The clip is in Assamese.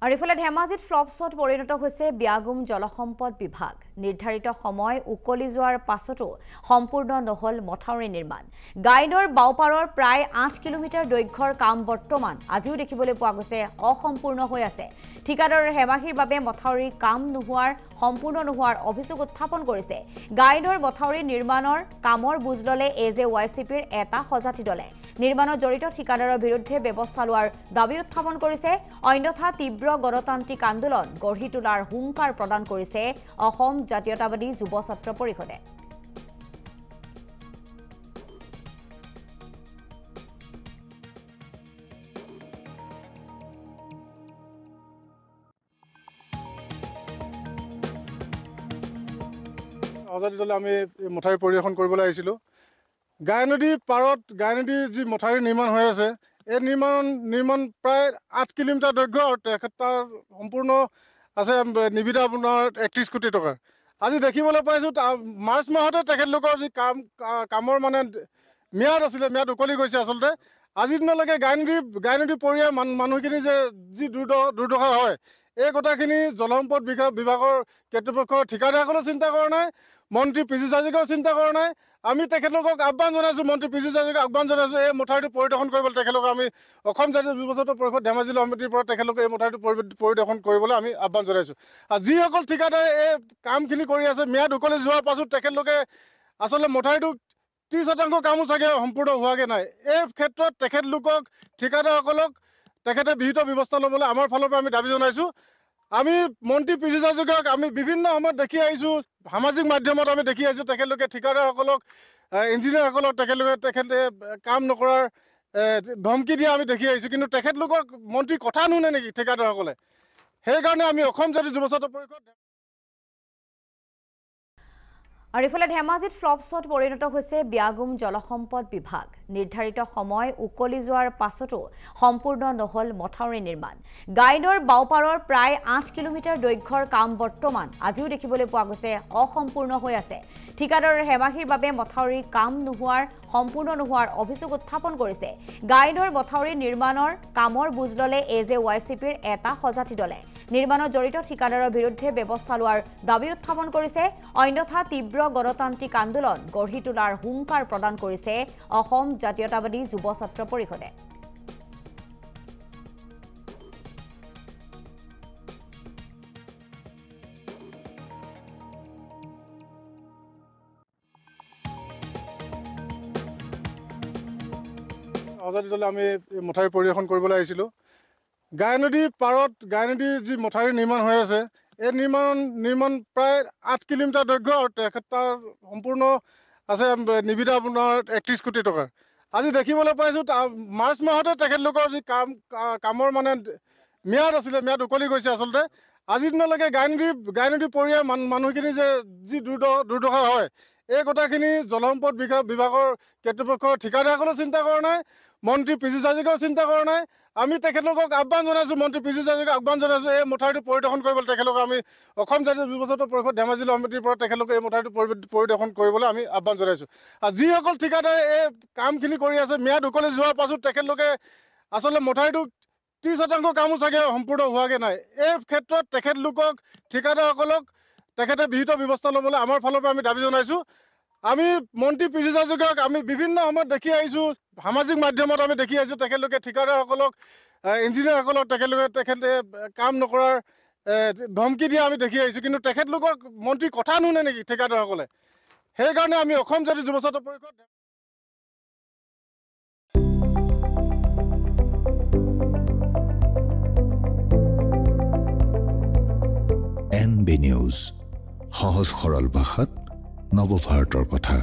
আৰু ইফালে ধেমাজিত ফ্লপছত পৰিণত হৈছে বিয়াগুম জলসম্পদ বিভাগ নিৰ্ধাৰিত সময় উকলি যোৱাৰ পাছতো সম্পূৰ্ণ নহল মথাউৰি নিৰ্মাণ গাইনৰ বাওপাৰৰ প্ৰায় 8 কিলোমিটাৰ দৈৰ্ঘ্যৰ কাম বৰ্তমান আজিও দেখিবলৈ পোৱা গৈছে অসম্পূৰ্ণ হৈ আছে ঠিকাদাৰৰ হেমাহিৰ বাবে মথাউৰিৰ কাম সম্পূৰ্ণ নোহোৱাৰ অভিযোগ উত্থাপন কৰিছে গাইনৰ মথাউৰি নিৰ্মাণৰ কামৰ বুজ ললে এজেৱাইচিপিৰ এটা সজাতি দলে নিৰ্মাণত জড়িত ঠিকাদাৰৰ বিৰুদ্ধে ব্যৱস্থা লোৱাৰ দাবী উত্থাপন কৰিছে অন্যথা তীব্ৰ গণতান্ত্ৰিক আন্দোলন গঢ়ি তোলাৰ হুংকাৰ প্ৰদান কৰিছে অসম জাতীয়তাবাদী যুৱ ছাত্ৰ পৰিষদে আজাদী দলে আমি মথাউৰি পৰিদৰ্শন কৰিবলৈ আহিছিলোঁ গাই নদীৰ পাৰত গাই নদীৰ যি মথাউৰি নিৰ্মাণ হৈ আছে এই নিৰ্মাণ প্ৰায় 8 কিলোমিটাৰ দৈৰ্ঘ্য আৰু তেখেতৰ সম্পূৰ্ণ আছে নিবিদা আপোনাৰ 31 কোটি টকাৰ আজি দেখিবলৈ পাইছোঁ মাৰ্চ মাহতে তেখেতলোকৰ যি কামৰ মানে ম্যাদ আছিলে ম্যাদ উকলি গৈছে আচলতে আজিৰ দিনলৈকে গাই নদী পৰিয়াল মানুহখিনি যে যি দুৰ্দশা হয় এই কথাখিনি জলসম্পদ বিভাগৰ কৰ্তৃপক্ষৰ ঠিকাদাৰসকলেও চিন্তা কৰা নাই মন্ত্ৰী পীযুষ হাজৰিকাও চিন্তা কৰা নাই আমি তেখেতলোকক আহ্বান জনাইছোঁ মন্ত্ৰী পীযুষ হাজৰিকাক আহ্বান জনাইছোঁ এই মথাউৰিটো পৰিদৰ্শন কৰিবলৈ তেখেতলোকক আমি অসম জাতীয় যুৱ ছাত্ৰ পৰিষদ ধেমাজি সমিতিৰ পৰা তেখেতলোকে এই মথাউৰিটো পৰিদৰ্শন কৰিবলৈ আমি আহ্বান জনাইছোঁ আৰু যিসকল ঠিকাদাৰে এই কামখিনি কৰি আছে ম্যাদ উকলি যোৱাৰ পাছত তেখেতলোকে আচলতে মথাউৰিটো 30% কামো চাগে সম্পূৰ্ণ হোৱাগৈ নাই এই ক্ষেত্ৰত তেখেতলোকক ঠিকাদাৰসকলক তেখেতে বিহিত ব্যৱস্থা ল'বলৈ আমাৰ ফালৰ পৰা আমি দাবী জনাইছোঁ আমি মন্ত্ৰী পীযুষ হাজৰিকাক আমি বিভিন্ন সময়ত দেখি আহিছোঁ সামাজিক মাধ্যমত আমি দেখি আহিছোঁ তেখেতলোকে ঠিকাদাৰসকলক ইঞ্জিনিয়াৰসকলক তেখেতে কাম নকৰাৰ ধমকি দিয়া আমি দেখি আহিছোঁ কিন্তু তেখেতলোকক মন্ত্ৰী কথা নুশুনে নেকি ঠিকাদাৰসকলে সেইকাৰণে আমি অসম জাতীয় যুৱ ছাত্ৰ পৰিষদ আৰু ইফালে ধেমাজিত ফ্লপছত পৰিণত হৈছে বিয়াগুম জলসম্পদ বিভাগ নিৰ্ধাৰিত সময় উকলি যোৱাৰ পাছতো সম্পূৰ্ণ নহল মথাউৰি নিৰ্মাণ গাইনৰ বাওপাৰৰ প্ৰায় 8 কিলোমিটাৰ দৈৰ্ঘ্যৰ কাম বৰ্তমান আজিও দেখিবলৈ পোৱা গৈছে অসম্পূৰ্ণ হৈ আছে ঠিকাদাৰৰ হেমাহিৰ বাবে মথাউৰিৰ কাম সম্পূৰ্ণ নোহোৱাৰ অভিযোগ উত্থাপন কৰিছে গাইনৰ মথাউৰি নিৰ্মাণৰ কামৰ বুজ ললে এজেৱাইচিপিৰ এটা সজাতি দলে নিৰ্মাণত জড়িত ঠিকাদাৰৰ বিৰুদ্ধে ব্যৱস্থা লোৱাৰ দাবী উত্থাপন কৰিছে অন্যথা তীব্ৰ গণতান্ত্ৰিক আন্দোলন গঢ়ি তোলাৰ হুংকাৰ প্ৰদান কৰিছে অসম জাতীয়তাবাদী যুৱ ছাত্ৰ পৰিষদে আজাদী দলে আমি মথাউৰি পৰিদৰ্শন কৰিবলৈ আহিছিলোঁ গাই নদীৰ পাৰত গাই নদীৰ যি মথাউৰি নিৰ্মাণ হৈ আছে এই নিৰ্মাণ প্ৰায় 8 কিলোমিটাৰ দৈৰ্ঘ্য আৰু তেখেতৰ সম্পূৰ্ণ আছে নিবিদা আপোনাৰ 31 কোটি টকাৰ আজি দেখিবলৈ পাইছোঁ মাৰ্চ মাহতে তেখেতলোকৰ যি কামৰ মানে ম্যাদ আছিলে ম্যাদ উকলি গৈছে আচলতে আজিৰ দিনলৈকে গাই নদী পৰিয়াল মানুহখিনি যে যি দুৰ্দশা হয় এই কথাখিনি জলসম্পদ বিভাগৰ কৰ্তৃপক্ষৰ ঠিকাদাৰসকলেও চিন্তা কৰা নাই মন্ত্ৰী পীযুষ হাজৰিকাও চিন্তা কৰা নাই আমি তেখেতলোকক আহ্বান জনাইছোঁ মন্ত্ৰী পীযুষ হাজৰিকাক আহ্বান জনাইছোঁ এই মথাউৰিটো পৰিদৰ্শন কৰিবলৈ তেখেতলোকক আমি অসম জাতীয় যুৱ ছাত্ৰ পৰিষদ ধেমাজি সমিতিৰ পৰা তেখেতলোকে এই মথাউৰিটো পৰিদৰ্শন কৰিবলৈ আমি আহ্বান জনাইছোঁ আৰু যিসকল ঠিকাদাৰে এই কামখিনি কৰি আছে ম্যাদ উকলি যোৱাৰ পাছত তেখেতলোকে আচলতে মথাউৰিটো 30% কামো চাগে সম্পূৰ্ণ হোৱাগৈ নাই এই ক্ষেত্ৰত তেখেতলোকক ঠিকাদাৰসকলক তেখেতে বিহিত ব্যৱস্থা ল'বলৈ আমাৰ ফালৰ পৰা আমি দাবী জনাইছোঁ আমি মন্ত্ৰী পীযুষ হাজৰিকাক আমি বিভিন্ন সময়ত দেখি আহিছোঁ সামাজিক মাধ্যমত আমি দেখি আহিছোঁ তেখেতলোকে ঠিকাদাৰসকলক ইঞ্জিনিয়াৰসকলক তেখেতে কাম নকৰাৰ ধমকি দিয়া আমি দেখি আহিছোঁ কিন্তু তেখেতলোকক মন্ত্ৰী কথা নুশুনে নেকি ঠিকাদাৰসকলে সেইকাৰণে আমি অসম জাতীয় যুৱ ছাত্ৰ পৰিষদ NB নিউজ সহজ সৰল ভাষাত নৱভাৰতৰ কথা।